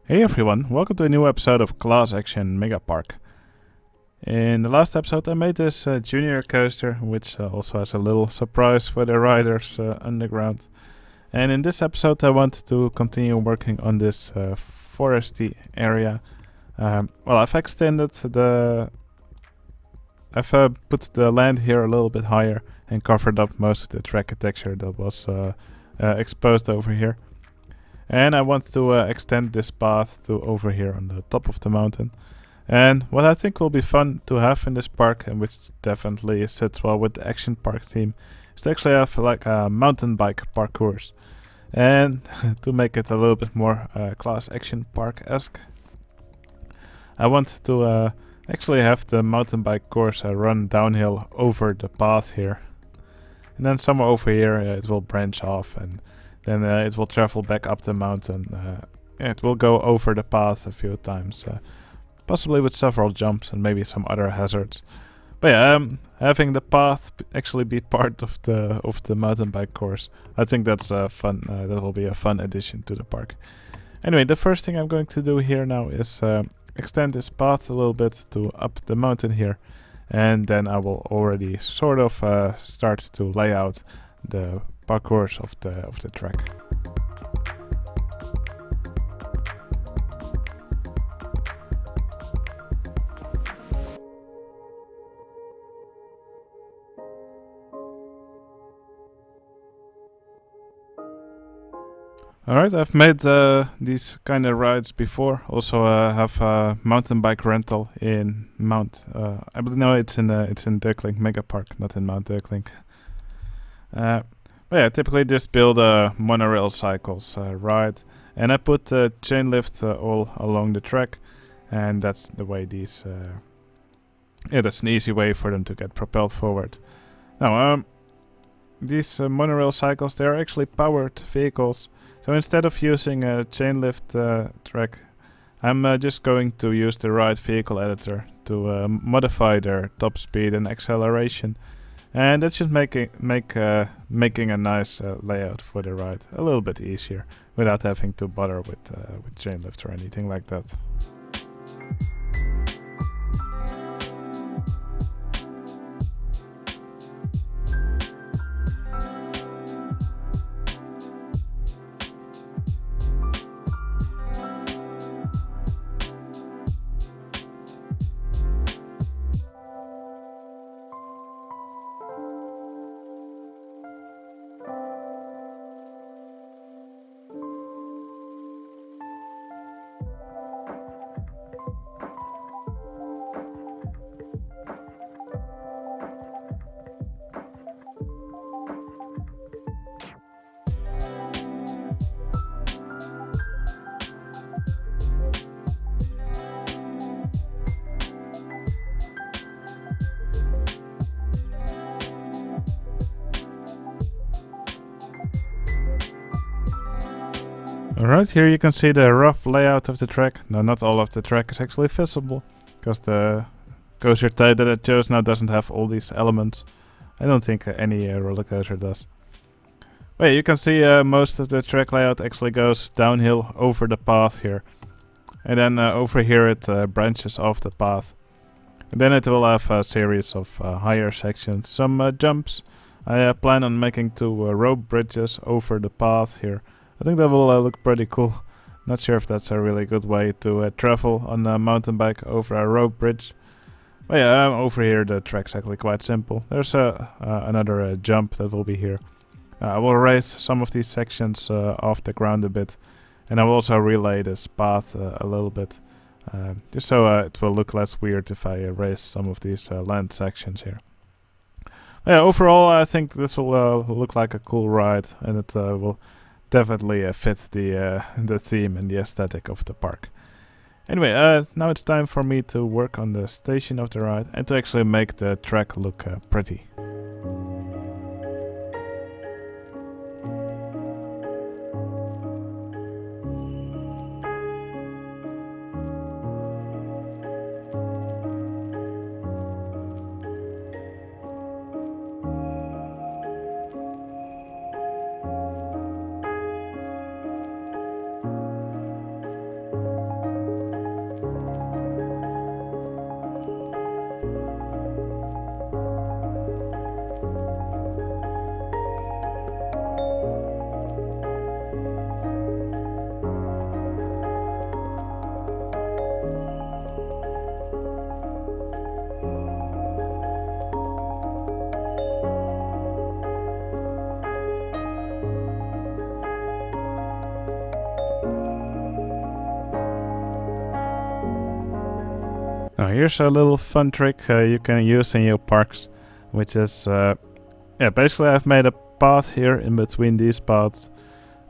Hey everyone, welcome to a new episode of Class Action Megapark. In the last episode I made this junior coaster, which also has a little surprise for the riders underground. And in this episode I want to continue working on this foresty area. I've extended I've put the land here a little bit higher and covered up most of the track texture that was exposed over here. And I want to extend this path to over here on the top of the mountain. And what I think will be fun to have in this park, and which definitely sits well with the action park theme, is to actually have like a mountain bike parcours. And to make it a little bit more class action park-esque, I want to actually have the mountain bike course run downhill over the path here. And then somewhere over here it will branch off, and then it will travel back up the mountain. It will go over the path a few times, possibly with several jumps and maybe some other hazards. But yeah, having the path actually be part of the mountain bike course, I think that's fun. That will be a fun addition to the park. Anyway, the first thing I'm going to do here now is extend this path a little bit to up the mountain here, and then I will already sort of start to lay out the parcours of the track. Alright, I've made these kind of rides before. Also have a mountain bike rental in I believe no, it's in Dirkling Megapark, not in Mount Dirkling. But yeah, typically just build a monorail cycles ride, and I put chain lift all along the track, and that's the way these. That's an easy way for them to get propelled forward. Now, these monorail cycles, they are actually powered vehicles. So instead of using a chain lift track, I'm just going to use the ride vehicle editor to modify their top speed and acceleration. And that should make making a nice layout for the ride a little bit easier without having to bother with chain lift or anything like that. Alright, here you can see the rough layout of the track. No, not all of the track is actually visible, because the coaster type that I chose now doesn't have all these elements. I don't think any roller coaster does. But yeah, you can see most of the track layout actually goes downhill over the path here. And then over here it branches off the path. And then it will have a series of higher sections, some jumps. I plan on making 2 rope bridges over the path here. I think that will look pretty cool. Not sure if that's a really good way to travel on a mountain bike over a rope bridge. But yeah, over here the track's actually quite simple. There's another jump that will be here. I will raise some of these sections off the ground a bit. And I will also relay this path a little bit. Just so it will look less weird if I raise some of these land sections here. Yeah, overall I think this will look like a cool ride, and it will definitely fit the theme and the aesthetic of the park. Anyway, now it's time for me to work on the station of the ride and to actually make the track look pretty. Here's a little fun trick you can use in your parks, which is, basically I've made a path here in between these paths.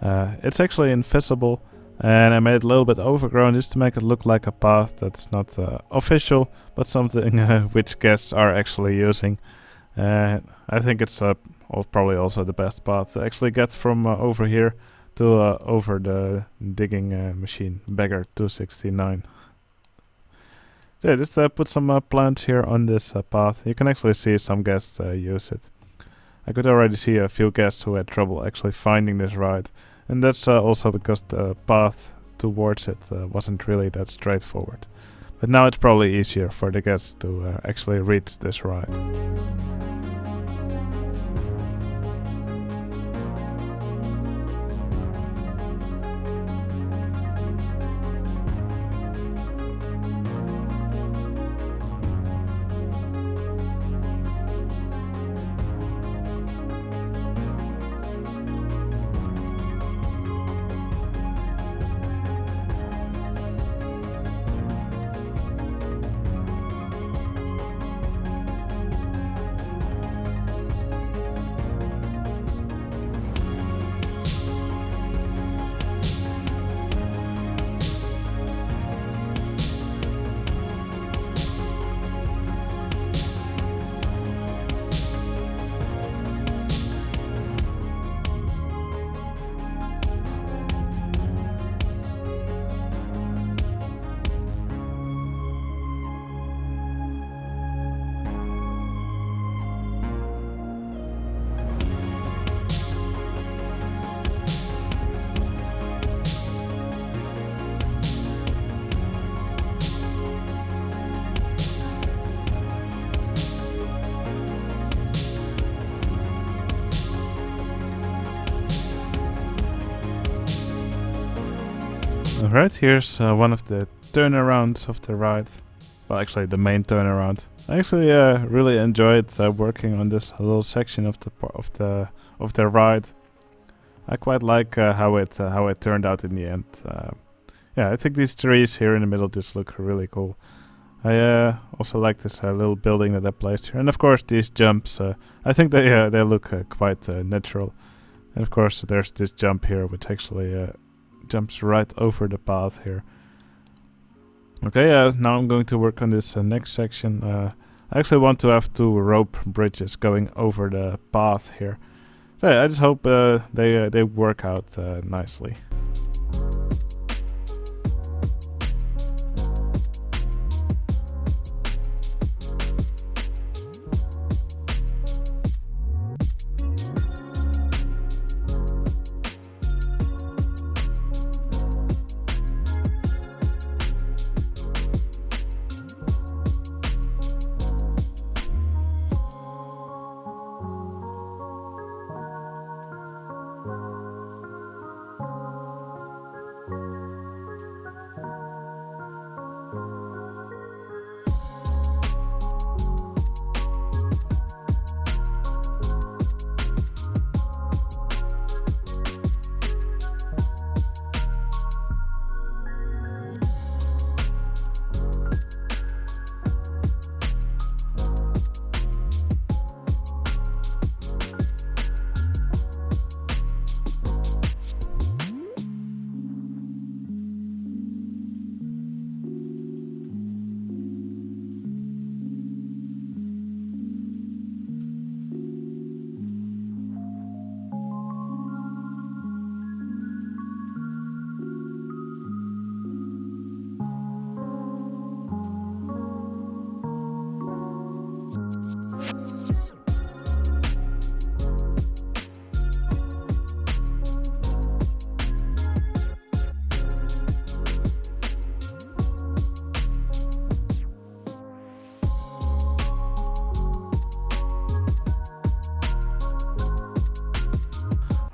It's actually invisible, and I made it a little bit overgrown just to make it look like a path that's not official, but something which guests are actually using. I think it's probably also the best path to actually get from over here to over the digging machine, Beggar 269. So yeah, just put some plants here on this path. You can actually see some guests use it. I could already see a few guests who had trouble actually finding this ride. And that's also because the path towards it wasn't really that straightforward. But now it's probably easier for the guests to actually reach this ride. Alright, here's one of the turnarounds of the ride. Well, actually the main turnaround. I actually really enjoyed working on this little section of the ride. I quite like how it turned out in the end. Yeah, I think these trees here in the middle just look really cool. I also like this little building that I placed here, and of course these jumps. I think they look quite natural. And of course there's this jump here, which actually jumps right over the path here. Okay, now I'm going to work on this next section. I actually want to have 2 rope bridges going over the path here. So yeah, I just hope they work out nicely.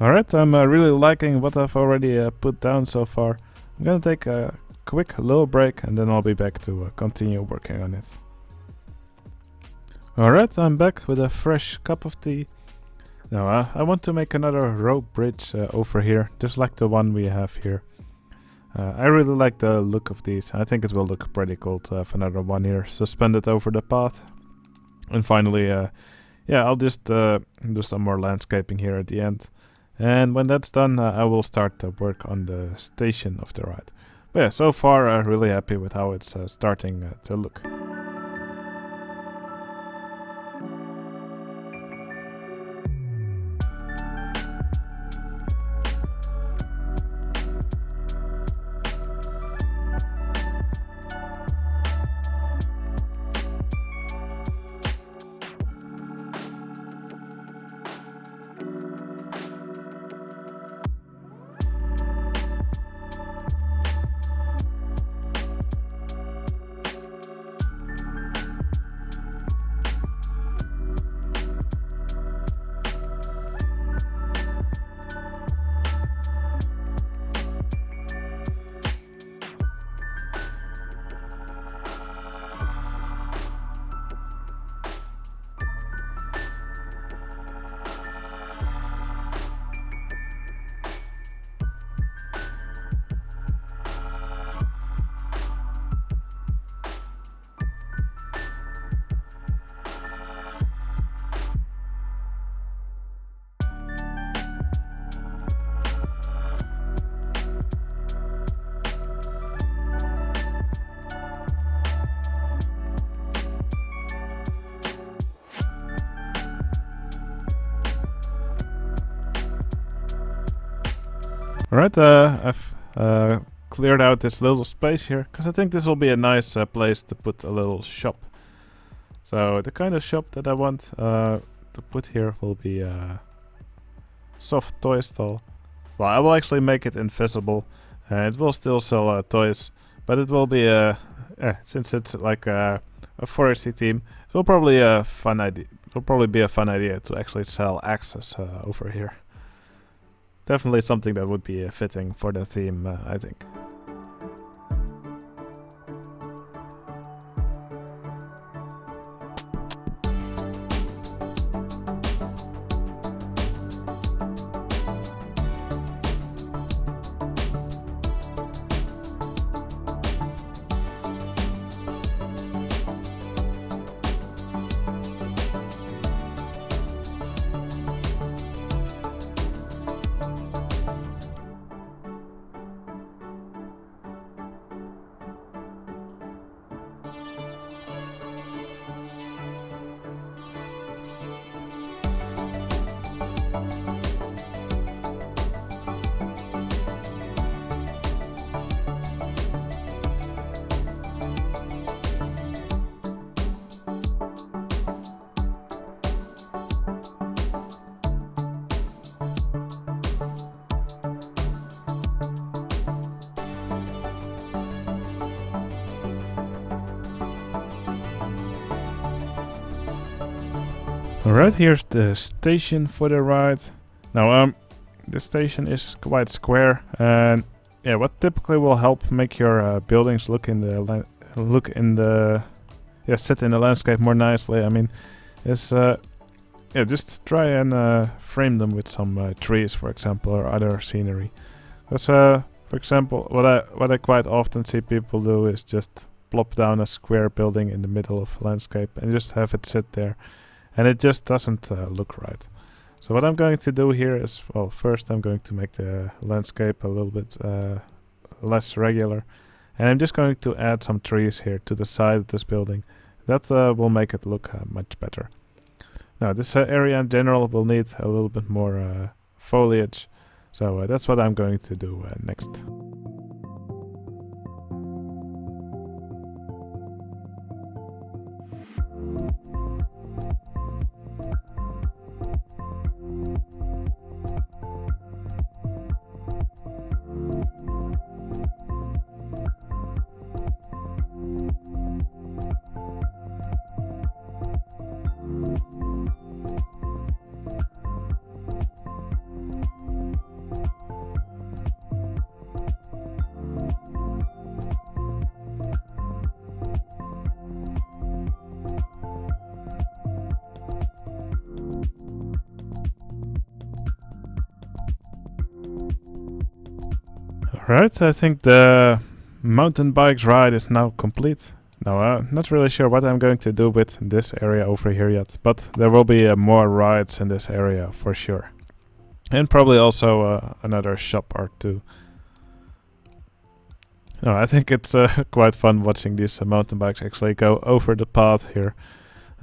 Alright, I'm really liking what I've already put down so far. I'm gonna take a quick little break and then I'll be back to continue working on it. Alright, I'm back with a fresh cup of tea. Now I want to make another rope bridge over here, just like the one we have here. I really like the look of these. I think it will look pretty cool to have another one here suspended over the path. And finally, yeah, I'll just do some more landscaping here at the end. And when that's done, I will start to work on the station of the ride. But yeah, so far, really happy with how it's starting to look. Alright, I've cleared out this little space here, because I think this will be a nice place to put a little shop. So the kind of shop that I want to put here will be a soft toy stall. Well, I will actually make it invisible. It will still sell toys, but it will be since it's like a foresty theme, it will probably a fun idea. It will probably be a fun idea to actually sell axes over here. Definitely something that would be fitting for the theme, I think. Alright, here's the station for the ride. Now, the station is quite square, and yeah, what typically will help make your buildings sit in the landscape more nicely. I mean, is yeah, just try and frame them with some trees, for example, or other scenery. Because, for example, what I quite often see people do is just plop down a square building in the middle of landscape and just have it sit there. And it just doesn't look right. So what I'm going to do here is, well, first I'm going to make the landscape a little bit less regular. And I'm just going to add some trees here to the side of this building. That will make it look much better. Now this area in general will need a little bit more foliage. So that's what I'm going to do next. Alright, I think the mountain bikes ride is now complete. Now, not really sure what I'm going to do with this area over here yet, but there will be more rides in this area for sure. And probably also another shop or two. No, I think it's quite fun watching these mountain bikes actually go over the path here.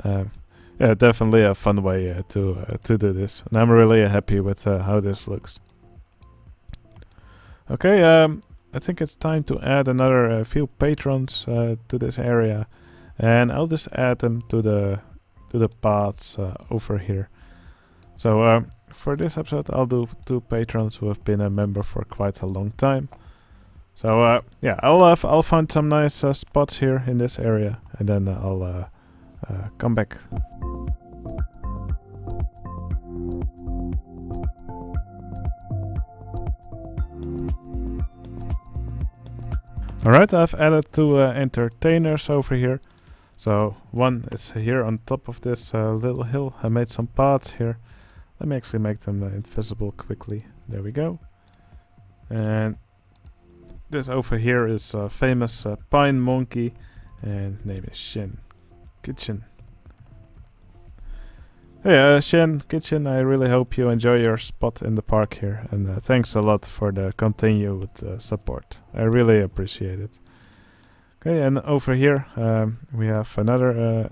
Yeah, definitely a fun way to do this, and I'm really happy with how this looks. Okay, I think it's time to add another few patrons to this area, and I'll just add them to the paths over here. So for this episode, I'll do 2 patrons who have been a member for quite a long time. So yeah, I'll find some nice spots here in this area, and then I'll come back. Alright, I've added 2 entertainers over here. So one is here on top of this little hill. I made some paths here. Let me actually make them invisible quickly. There we go. And this over here is a famous pine monkey, and name is Shin Kitchen. Hey, Shin Kitchen, I really hope you enjoy your spot in the park here, and thanks a lot for the continued support. I really appreciate it. Okay, and over here we have another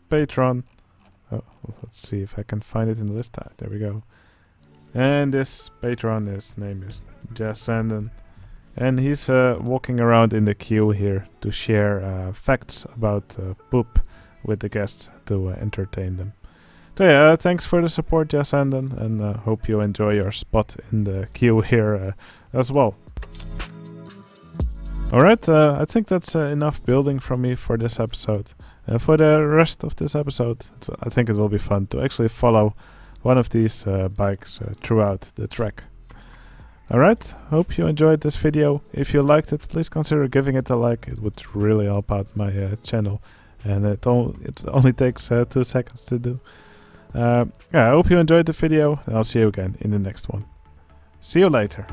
patron. Oh, let's see if I can find it in the list. There we go. And this patron, his name is Jazz Sandon, and he's walking around in the queue here to share facts about poop with the guests to entertain them. So yeah, thanks for the support, Jassandon, and hope you enjoy your spot in the queue here as well. Alright, I think that's enough building from me for this episode. For the rest of this episode, I think it will be fun to actually follow one of these bikes throughout the track. Alright, hope you enjoyed this video. If you liked it, please consider giving it a like. It would really help out my channel, and it only takes 2 seconds to do. Yeah, I hope you enjoyed the video, and I'll see you again in the next one. See you later.